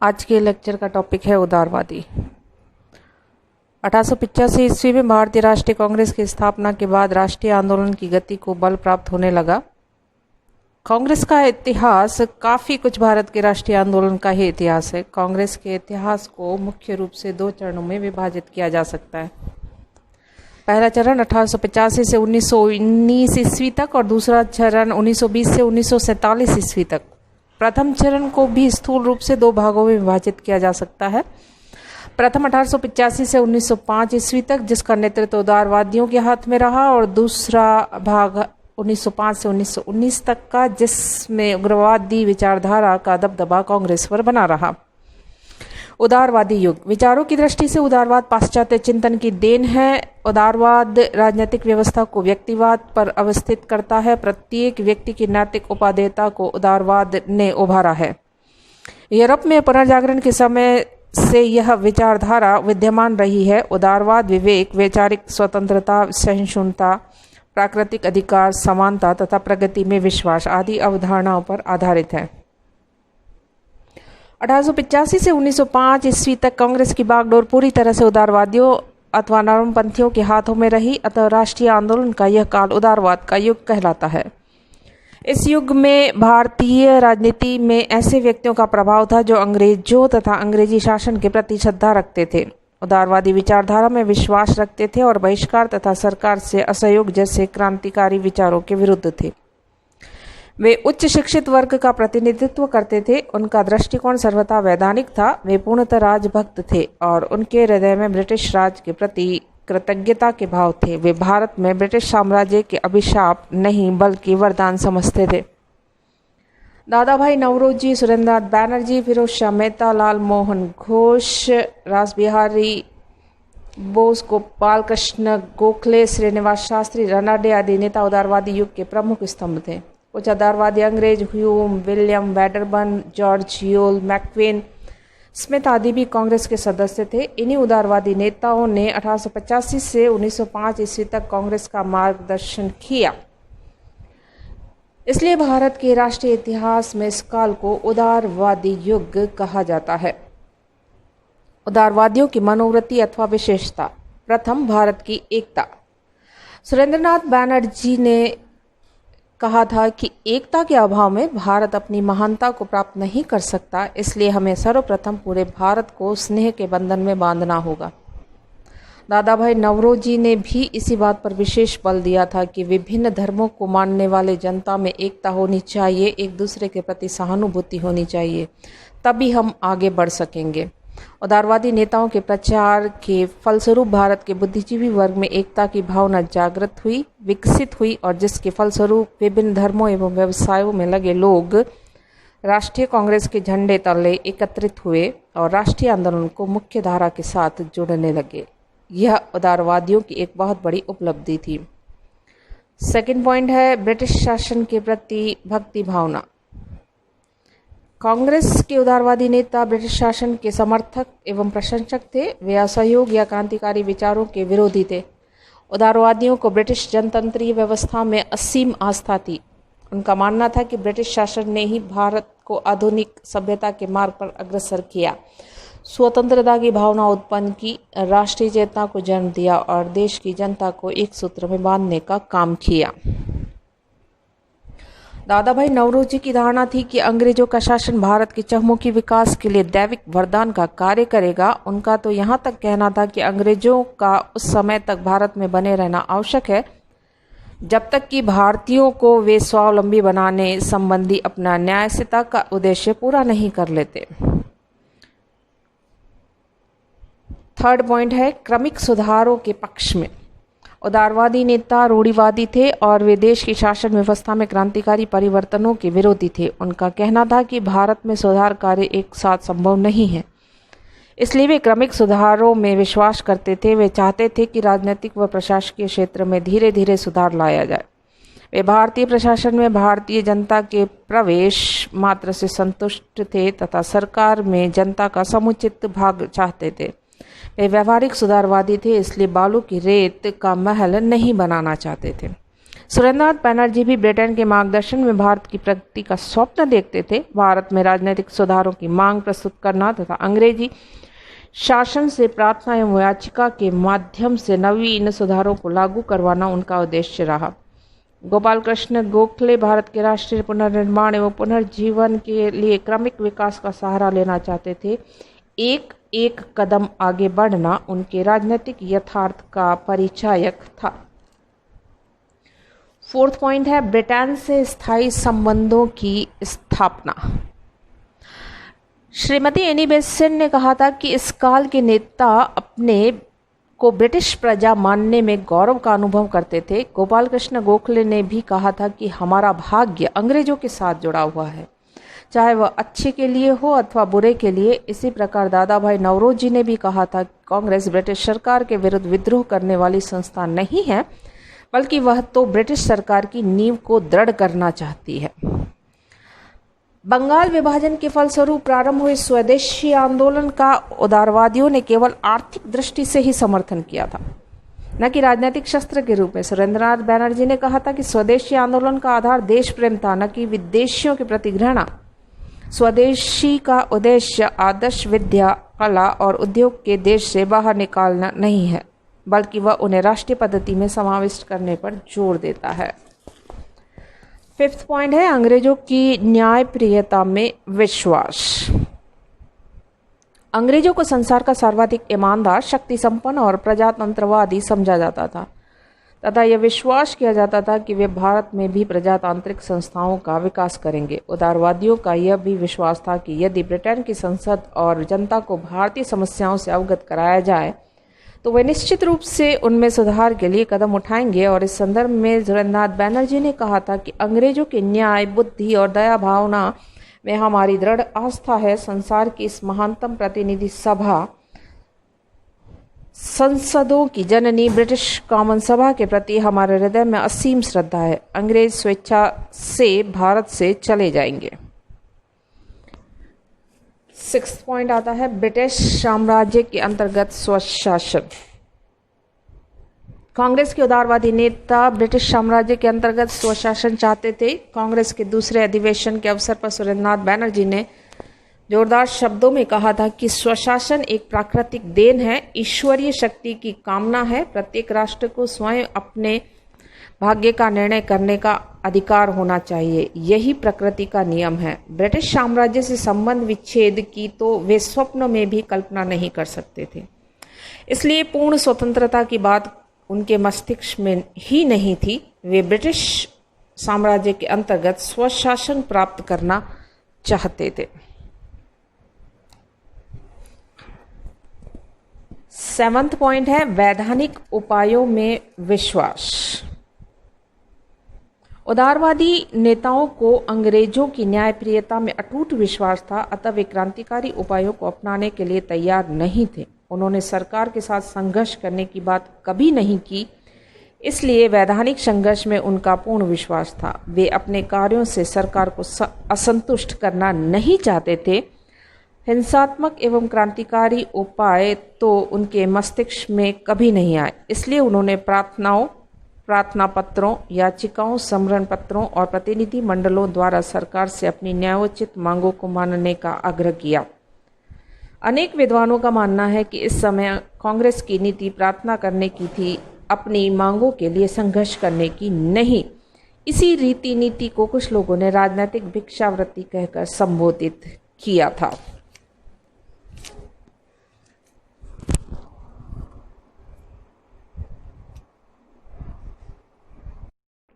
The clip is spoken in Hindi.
आज के लेक्चर का टॉपिक है उदारवादी। 1885 ईस्वी में भारतीय राष्ट्रीय कांग्रेस की स्थापना के बाद राष्ट्रीय आंदोलन की गति को बल प्राप्त होने लगा। कांग्रेस का इतिहास काफ़ी कुछ भारत के राष्ट्रीय आंदोलन का ही इतिहास है। कांग्रेस के इतिहास को मुख्य रूप से दो चरणों में विभाजित किया जा सकता है। पहला चरण 1885 से 1919 ईस्वी तक और दूसरा चरण 1920 से 1947 ईस्वी तक। प्रथम चरण को भी स्थूल रूप से दो भागों में विभाजित किया जा सकता है। प्रथम 1885 से 1905 ईस्वी तक, जिसका नेतृत्व उदारवादियों के हाथ में रहा, और दूसरा भाग 1905 से 1919 तक का, जिसमें उग्रवादी विचारधारा का दबदबा कांग्रेस पर बना रहा। उदारवादी युग। विचारों की दृष्टि से उदारवाद पाश्चात्य चिंतन की देन है। उदारवाद राजनीतिक व्यवस्था को व्यक्तिवाद पर अवस्थित करता है। प्रत्येक व्यक्ति की नैतिक उपादेयता को उदारवाद ने उभारा है। यूरोप में पुनर्जागरण के समय से यह विचारधारा विद्यमान रही है। उदारवाद विवेक, वैचारिक स्वतंत्रता, सहिष्णुता, प्राकृतिक अधिकार, समानता तथा प्रगति में विश्वास आदि अवधारणाओं पर आधारित है। 1885 से 1905 ईस्वी तक कांग्रेस की बागडोर पूरी तरह से उदारवादियों अथवा नरमपंथियों के हाथों में रही, अतः राष्ट्रीय आंदोलन का यह काल उदारवाद का युग कहलाता है। इस युग में भारतीय राजनीति में ऐसे व्यक्तियों का प्रभाव था जो अंग्रेजों तथा अंग्रेजी शासन के प्रति श्रद्धा रखते थे, उदारवादी विचारधारा में विश्वास रखते थे और बहिष्कार तथा सरकार से असहयोग जैसे क्रांतिकारी विचारों के विरुद्ध थे। वे उच्च शिक्षित वर्ग का प्रतिनिधित्व करते थे। उनका दृष्टिकोण सर्वथा वैधानिक था। वे पूर्णतः राजभक्त थे और उनके हृदय में ब्रिटिश राज के प्रति कृतज्ञता के भाव थे। वे भारत में ब्रिटिश साम्राज्य के अभिशाप नहीं बल्कि वरदान समझते थे। दादा भाई नौरोजी, सुरेंद्रनाथ बैनर्जी, फिरोज शाह मेहता, लाल मोहन घोष, रासबिहारी बोस, गोपाल कृष्ण गोखले, श्रीनिवास शास्त्री, रनाडे आदि नेता उदारवादी युग के प्रमुख स्तंभ थे। कुछ उदारवादी अंग्रेज Hume, William Wedderburn, George Yule, Macwan, Smith आदि भी कांग्रेस के सदस्य थे। इन्हीं उदारवादी नेताओं ने 1885 से 1905 ईस्वी तक कांग्रेस का मार्गदर्शन किया। इसलिए भारत के राष्ट्रीय इतिहास में इस काल को उदारवादी युग कहा जाता है। उदारवादियों की मनोवृत्ति अथवा विशेषता। प्रथम, भारत की एकता। सुरेंद्रनाथ बैनर्जी ने कहा था कि एकता के अभाव में भारत अपनी महानता को प्राप्त नहीं कर सकता, इसलिए हमें सर्वप्रथम पूरे भारत को स्नेह के बंधन में बांधना होगा। दादा भाई नौरोजी ने भी इसी बात पर विशेष बल दिया था कि विभिन्न धर्मों को मानने वाले जनता में एकता होनी चाहिए, एक दूसरे के प्रति सहानुभूति होनी चाहिए, तभी हम आगे बढ़ सकेंगे। उदारवादी नेताओं के प्रचार के फलस्वरूप भारत के बुद्धिजीवी वर्ग में एकता की भावना जागृत हुई, विकसित हुई, और जिसके फलस्वरूप विभिन्न धर्मों एवं व्यवसायों में लगे लोग राष्ट्रीय कांग्रेस के झंडे तले एकत्रित हुए और राष्ट्रीय आंदोलन को मुख्य धारा के साथ जोड़ने लगे। यह उदारवादियों की एक बहुत बड़ी उपलब्धि थी। सेकंड पॉइंट है ब्रिटिश शासन के प्रति भक्ति भावना। कांग्रेस के उदारवादी नेता ब्रिटिश शासन के समर्थक एवं प्रशंसक थे। वे असहयोग या क्रांतिकारी विचारों के विरोधी थे। उदारवादियों को ब्रिटिश जनतंत्रीय व्यवस्था में असीम आस्था थी। उनका मानना था कि ब्रिटिश शासन ने ही भारत को आधुनिक सभ्यता के मार्ग पर अग्रसर किया, स्वतंत्रता की भावना उत्पन्न की, राष्ट्रीय चेतना को जन्म दिया और देश की जनता को एक सूत्र में बांधने का काम किया। दादा भाई नौरोजी की धारणा थी कि अंग्रेजों का शासन भारत के चहुमुखी विकास के लिए दैविक वरदान का कार्य करेगा। उनका तो यहाँ तक कहना था कि अंग्रेजों का उस समय तक भारत में बने रहना आवश्यक है जब तक कि भारतीयों को वे स्वावलंबी बनाने संबंधी अपना न्यायशीलता का उद्देश्य पूरा नहीं कर लेते। थर्ड पॉइंट है क्रमिक सुधारों के पक्ष में। उदारवादी नेता रूढ़िवादी थे और वे देश की शासन व्यवस्था में क्रांतिकारी परिवर्तनों के विरोधी थे। उनका कहना था कि भारत में सुधार कार्य एक साथ संभव नहीं है, इसलिए वे क्रमिक सुधारों में विश्वास करते थे। वे चाहते थे कि राजनीतिक व प्रशासकीय क्षेत्र में धीरे धीरे सुधार लाया जाए। वे भारतीय प्रशासन में भारतीय जनता के प्रवेश मात्र से संतुष्ट थे तथा सरकार में जनता का समुचित भाग चाहते थे। वे व्यावहारिक सुधारवादी थे, इसलिए बालू की रेत का महल नहीं बनाना चाहते थे। सुरेंद्रनाथ बैनर्जी भी ब्रिटेन के मार्गदर्शन में भारत की प्रगति का स्वप्न देखते थे। भारत में राजनीतिक सुधारों की मांग प्रस्तुत करना तथा अंग्रेजी शासन से प्रार्थना एवं याचिका के माध्यम से नवीन सुधारों को लागू करवाना उनका उद्देश्य रहा। गोपाल कृष्ण गोखले भारत के राष्ट्रीय पुनर्निर्माण एवं पुनर्जीवन के लिए क्रमिक विकास का सहारा लेना चाहते थे। एक एक कदम आगे बढ़ना उनके राजनीतिक यथार्थ का परिचायक था। 4th पॉइंट है ब्रिटेन से स्थायी संबंधों की स्थापना। श्रीमती एनी बेसेंट ने कहा था कि इस काल के नेता अपने को ब्रिटिश प्रजा मानने में गौरव का अनुभव करते थे। गोपाल कृष्ण गोखले ने भी कहा था कि हमारा भाग्य अंग्रेजों के साथ जुड़ा हुआ है, चाहे वह अच्छे के लिए हो अथवा बुरे के लिए। इसी प्रकार दादा भाई नौरोजी ने भी कहा था कि कांग्रेस ब्रिटिश सरकार के विरुद्ध विद्रोह करने वाली संस्था नहीं है, बल्कि वह तो ब्रिटिश सरकार की नींव को दृढ़ करना चाहती है। बंगाल विभाजन के फलस्वरूप प्रारंभ हुए स्वदेशी आंदोलन का उदारवादियों ने केवल आर्थिक दृष्टि से ही समर्थन किया था, न कि राजनीतिक शस्त्र के रूप में। सुरेंद्रनाथ बैनर्जी ने कहा था कि स्वदेशी आंदोलन का आधार देश प्रेम था, न कि विदेशियों के प्रति घृणा। स्वदेशी का उद्देश्य आदर्श विद्या, कला और उद्योग के देश से बाहर निकालना नहीं है, बल्कि वह उन्हें राष्ट्रीय पद्धति में समाविष्ट करने पर जोर देता है। 5th पॉइंट है अंग्रेजों की न्यायप्रियता में विश्वास। अंग्रेजों को संसार का सर्वाधिक ईमानदार, शक्ति संपन्न और प्रजातंत्रवादी समझा जाता था तथा यह विश्वास किया जाता था कि वे भारत में भी प्रजातांत्रिक संस्थाओं का विकास करेंगे। उदारवादियों का यह भी विश्वास था कि यदि ब्रिटेन की संसद और जनता को भारतीय समस्याओं से अवगत कराया जाए तो वे निश्चित रूप से उनमें सुधार के लिए कदम उठाएंगे। और इस संदर्भ में सुरेंद्रनाथ बैनर्जी ने कहा था कि अंग्रेजों के न्याय, बुद्धि और दया भावना में हमारी दृढ़ आस्था है। संसार की इस महानतम प्रतिनिधि सभा, संसदों की जननी ब्रिटिश कॉमन सभा के प्रति हमारे हृदय में असीम श्रद्धा है। अंग्रेज स्वेच्छा से भारत से चले जाएंगे। 6th पॉइंट आता है ब्रिटिश साम्राज्य के अंतर्गत स्वशासन। कांग्रेस के उदारवादी नेता ब्रिटिश साम्राज्य के अंतर्गत स्वशासन चाहते थे। कांग्रेस के दूसरे अधिवेशन के अवसर पर सुरेंद्रनाथ बैनर्जी ने जोरदार शब्दों में कहा था कि स्वशासन एक प्राकृतिक देन है, ईश्वरीय शक्ति की कामना है। प्रत्येक राष्ट्र को स्वयं अपने भाग्य का निर्णय करने का अधिकार होना चाहिए, यही प्रकृति का नियम है। ब्रिटिश साम्राज्य से संबंध विच्छेद की तो वे स्वप्न में भी कल्पना नहीं कर सकते थे। इसलिए पूर्ण स्वतंत्रता की बात उनके मस्तिष्क में ही नहीं थी। वे ब्रिटिश साम्राज्य के अंतर्गत स्वशासन प्राप्त करना चाहते थे। 7th पॉइंट है वैधानिक उपायों में विश्वास। उदारवादी नेताओं को अंग्रेजों की न्यायप्रियता में अटूट विश्वास था, अतः वे क्रांतिकारी उपायों को अपनाने के लिए तैयार नहीं थे। उन्होंने सरकार के साथ संघर्ष करने की बात कभी नहीं की, इसलिए वैधानिक संघर्ष में उनका पूर्ण विश्वास था। वे अपने कार्यों से सरकार को असंतुष्ट करना नहीं चाहते थे। हिंसात्मक एवं क्रांतिकारी उपाय तो उनके मस्तिष्क में कभी नहीं आए, इसलिए उन्होंने प्रार्थना पत्रों, याचिकाओं, समरण पत्रों और प्रतिनिधि मंडलों द्वारा सरकार से अपनी न्यायोचित मांगों को मानने का आग्रह किया। अनेक विद्वानों का मानना है कि इस समय कांग्रेस की नीति प्रार्थना करने की थी, अपनी मांगों के लिए संघर्ष करने की नहीं। इसी रीति नीति को कुछ लोगों ने राजनीतिक भिक्षावृत्ति कहकर संबोधित किया था।